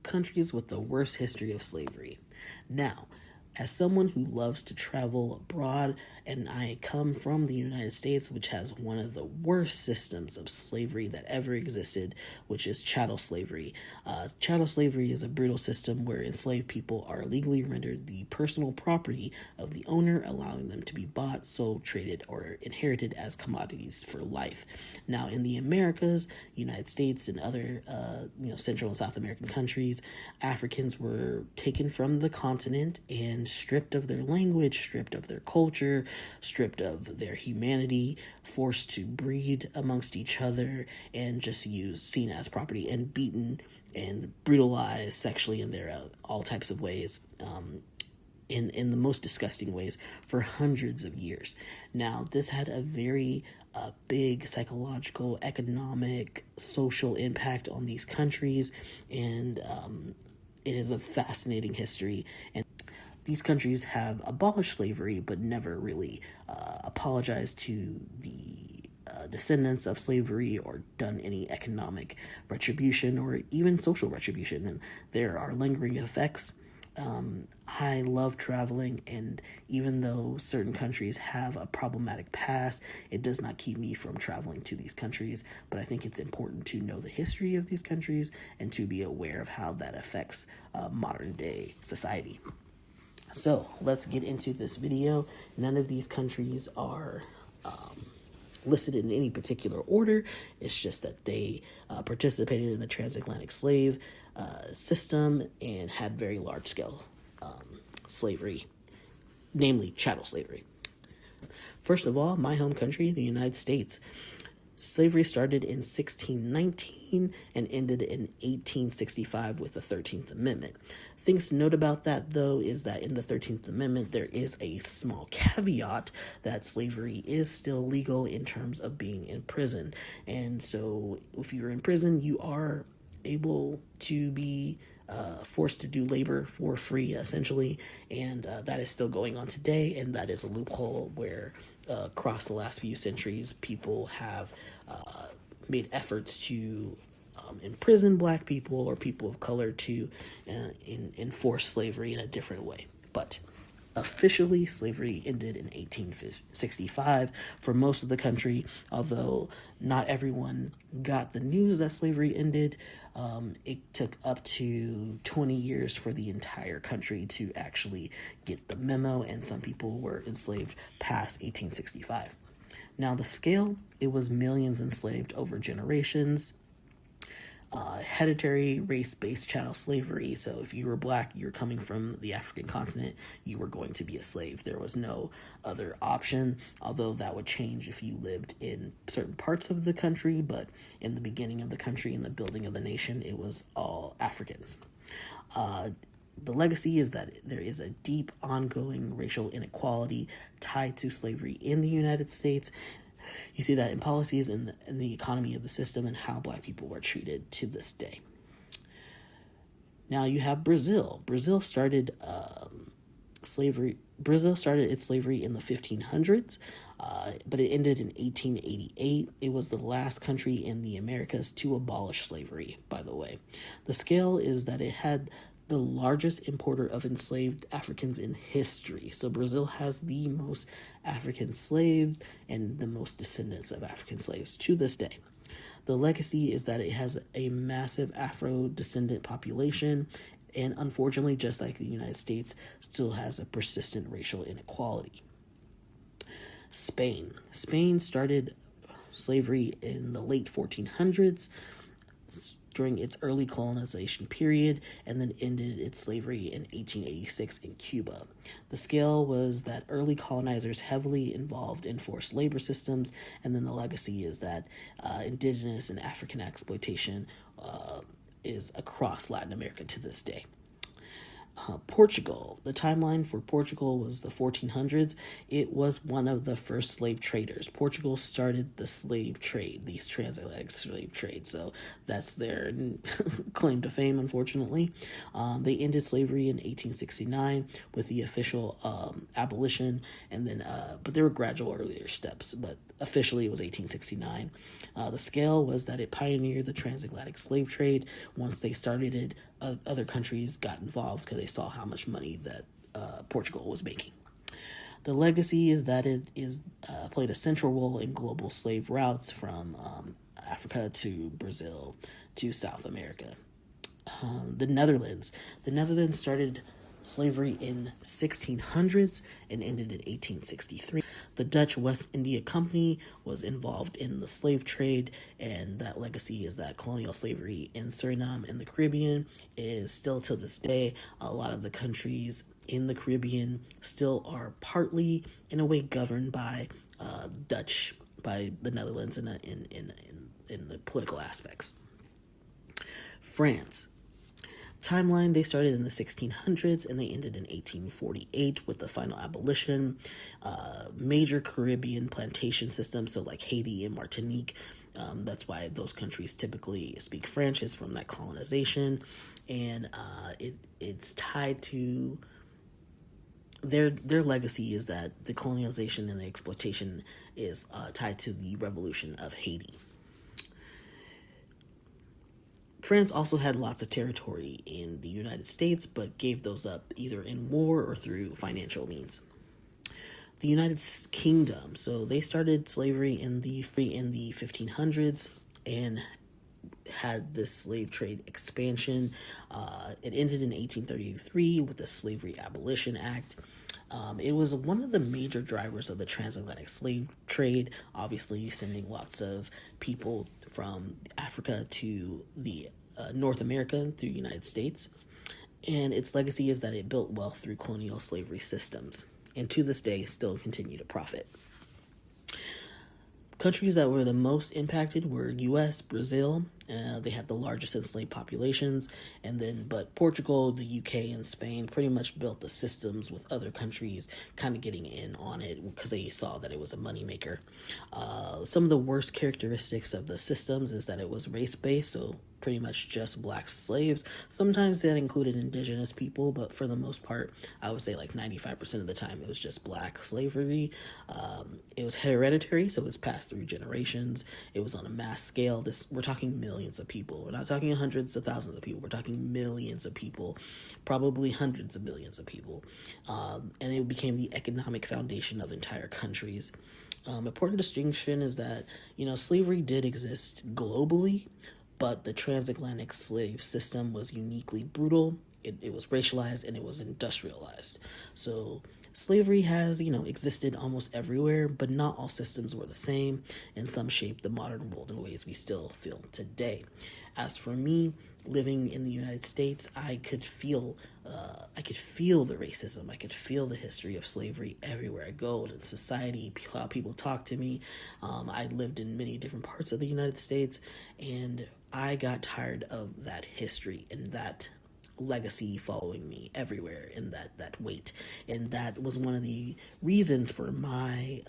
countries with the worst history of slavery. Now, as someone who loves to travel abroad, and I come from the United States, which has one of the worst systems of slavery that ever existed, which is chattel slavery. Chattel slavery is a brutal system where enslaved people are legally rendered the personal property of the owner, allowing them to be bought, sold, traded, or inherited as commodities for life. Now, in the Americas, United States, and other Central and South American countries, Africans were taken from the continent and stripped of their language, stripped of their culture, stripped of their humanity, forced to breed amongst each other, and just seen as property, and beaten and brutalized sexually in their all types of ways, in the most disgusting ways, for hundreds of years. Now, this had a very big psychological, economic, social impact on these countries, and it is a fascinating history. And these countries have abolished slavery, but never really apologized to the descendants of slavery, or done any economic retribution or even social retribution. And there are lingering effects. I love traveling, and even though certain countries have a problematic past, it does not keep me from traveling to these countries. But I think it's important to know the history of these countries and to be aware of how that affects modern day society. So let's get into this video. None of these countries are listed in any particular order. It's just that they participated in the transatlantic slave system and had very large scale slavery, namely chattel slavery. First of all, my home country, the United States. Slavery started in 1619 and ended in 1865 with the 13th Amendment. Things to note about that, though, is that in the 13th Amendment, there is a small caveat that slavery is still legal in terms of being in prison. And so if you're in prison, you are able to be forced to do labor for free, essentially. And that is still going on today. And that is a loophole where across the last few centuries, people have made efforts to imprison Black people or people of color to enforce slavery in a different way. But officially, slavery ended in 1865 for most of the country, although not everyone got the news that slavery ended. It took up to 20 years for the entire country to actually get the memo, and some people were enslaved past 1865. Now, the scale, it was millions enslaved over generations. Hereditary race-based chattel slavery. So if you were Black, you're coming from the African continent, you were going to be a slave. There was no other option, although that would change if you lived in certain parts of the country. But in the beginning of the country, in the building of the nation, it was all Africans. The legacy is that there is a deep, ongoing racial inequality tied to slavery in the United States. You see that in policies and in the economy of the system and how Black people are treated to this day. Now you have Brazil. Brazil started slavery. Brazil started its slavery in the 1500s, but it ended in 1888. It was the last country in the Americas to abolish slavery, by the way. The scale is that it had the largest importer of enslaved Africans in history. So Brazil has the most African slaves and the most descendants of African slaves to this day. The legacy is that it has a massive Afro-descendant population, and unfortunately, just like the United States, still has a persistent racial inequality. Spain. Spain started slavery in the late 1400s, during its early colonization period, and then ended its slavery in 1886 in Cuba. The scale was that early colonizers heavily involved in forced labor systems, and then the legacy is that indigenous and African exploitation is across Latin America to this day. Portugal. The timeline for Portugal was the 1400s. It was one of the first slave traders. Portugal started the slave trade, the transatlantic slave trade. So that's their claim to fame, unfortunately. They ended slavery in 1869 with the official abolition, and then, but there were gradual earlier steps, but officially it was 1869. The scale was that it pioneered the transatlantic slave trade. Once they started it, other countries got involved because they saw how much money that Portugal was making. The legacy is that it is played a central role in global slave routes from Africa to Brazil to South America. The Netherlands. The Netherlands started slavery in 1600s and ended in 1863. The Dutch West India Company was involved in the slave trade, and that legacy is that colonial slavery in Suriname and the Caribbean is still to this day. A lot of the countries in the Caribbean still are partly, in a way, governed by by the Netherlands in the political aspects. France. Timeline, they started in the 1600s and they ended in 1848 with the final abolition. Major Caribbean plantation systems, so like Haiti and Martinique, that's why those countries typically speak French, is from that colonization. And it's tied to their legacy is that the colonization and the exploitation is tied to the revolution of Haiti. France also had lots of territory in the United States, but gave those up either in war or through financial means. The United Kingdom, so they started slavery in the 1500s and had this slave trade expansion. It ended in 1833 with the Slavery Abolition Act. It was one of the major drivers of the transatlantic slave trade, obviously sending lots of people from Africa to the North America through the United States. And its legacy is that it built wealth through colonial slavery systems, and to this day still continue to profit. Countries that were the most impacted were U.S., Brazil. They had the largest enslaved populations, but Portugal, the UK, and Spain pretty much built the systems with other countries kind of getting in on it because they saw that it was a moneymaker. Some of the worst characteristics of the systems is that it was race-based, so pretty much just black slaves. Sometimes that included indigenous people, but for the most part, I would say like 95% of the time, it was just black slavery. It was hereditary, so it was passed through generations. It was on a mass scale. We're talking millions of people. We're not talking hundreds of thousands of people. We're talking millions of people, probably hundreds of millions of people. And it became the economic foundation of entire countries. Important distinction is that, slavery did exist globally, but the transatlantic slave system was uniquely brutal. It was racialized and it was industrialized. So slavery has, existed almost everywhere, but not all systems were the same, and some shaped the modern world in ways we still feel today. As for me, living in the United States, I could feel the racism. I could feel the history of slavery everywhere I go in society, how people talk to me. I lived in many different parts of the United States, and I got tired of that history and that legacy following me everywhere, and that weight. And that was one of the reasons for my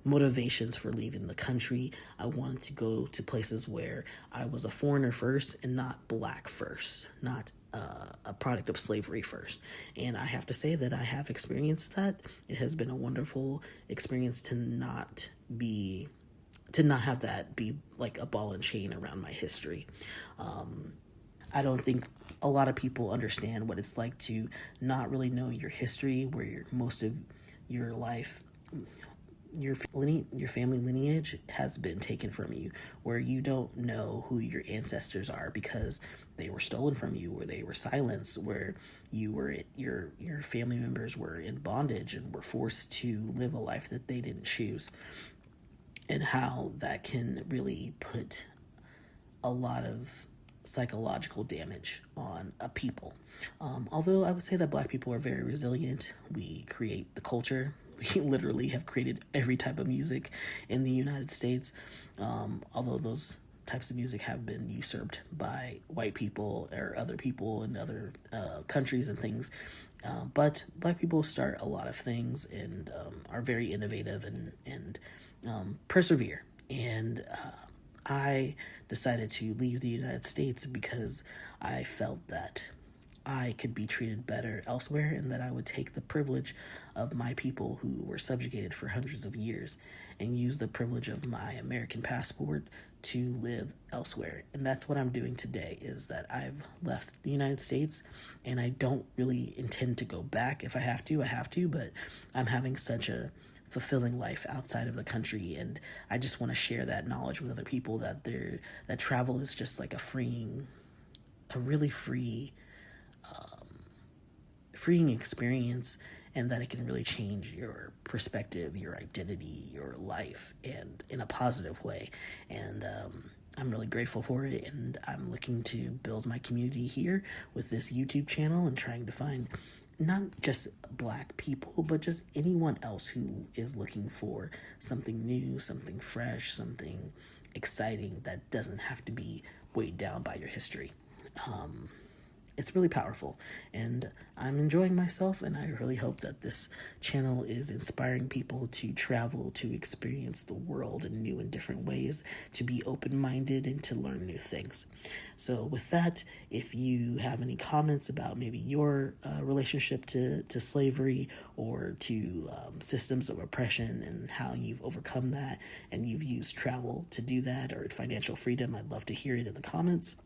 motivations for leaving the country. I wanted to go to places where I was a foreigner first and not black first, not a product of slavery first. And I have to say that I have experienced that. It has been a wonderful experience to not have that be like a ball and chain around my history. I don't think a lot of people understand what it's like to not really know your history, where most of your life, your family lineage has been taken from you, where you don't know who your ancestors are because they were stolen from you, or they were silenced, where your family members were in bondage and were forced to live a life that they didn't choose, and how that can really put a lot of psychological damage on a people. Although I would say that black people are very resilient. We create the culture. We literally have created every type of music in the United States. Although those types of music have been usurped by white people or other people in other countries and things. But Black people start a lot of things and are very innovative and persevere. And I decided to leave the United States because I felt that I could be treated better elsewhere and that I would take the privilege of my people who were subjugated for hundreds of years and use the privilege of my American passport to live elsewhere. And that's what I'm doing today, is that I've left the United States and I don't really intend to go back. If I have to, but I'm having such a fulfilling life outside of the country, and I just want to share that knowledge with other people that travel is just like a really freeing experience, and that it can really change your perspective, your identity, your life, and in a positive way. And I'm really grateful for it, and I'm looking to build my community here with this YouTube channel and trying to find not just Black people, but just anyone else who is looking for something new, something fresh, something exciting that doesn't have to be weighed down by your history. It's really powerful, and I'm enjoying myself, and I really hope that this channel is inspiring people to travel, to experience the world in new and different ways, to be open-minded, and to learn new things. So with that, if you have any comments about maybe your relationship to slavery or to systems of oppression and how you've overcome that, and you've used travel to do that, or financial freedom, I'd love to hear it in the comments.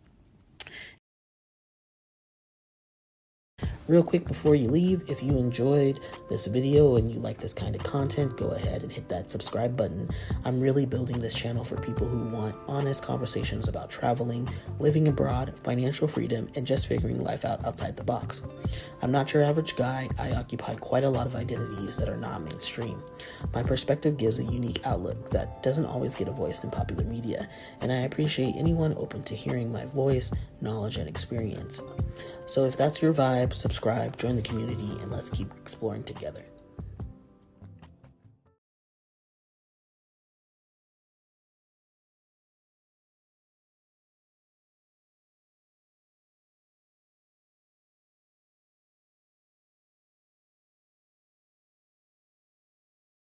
Real quick before you leave, if you enjoyed this video and you like this kind of content, go ahead and hit that subscribe button. I'm really building this channel for people who want honest conversations about traveling, living abroad, financial freedom, and just figuring life out outside the box. I'm not your average guy. I occupy quite a lot of identities that are not mainstream. My perspective gives a unique outlook that doesn't always get a voice in popular media, and I appreciate anyone open to hearing my voice, knowledge, and experience. So if that's your vibe, subscribe, join the community, and let's keep exploring together.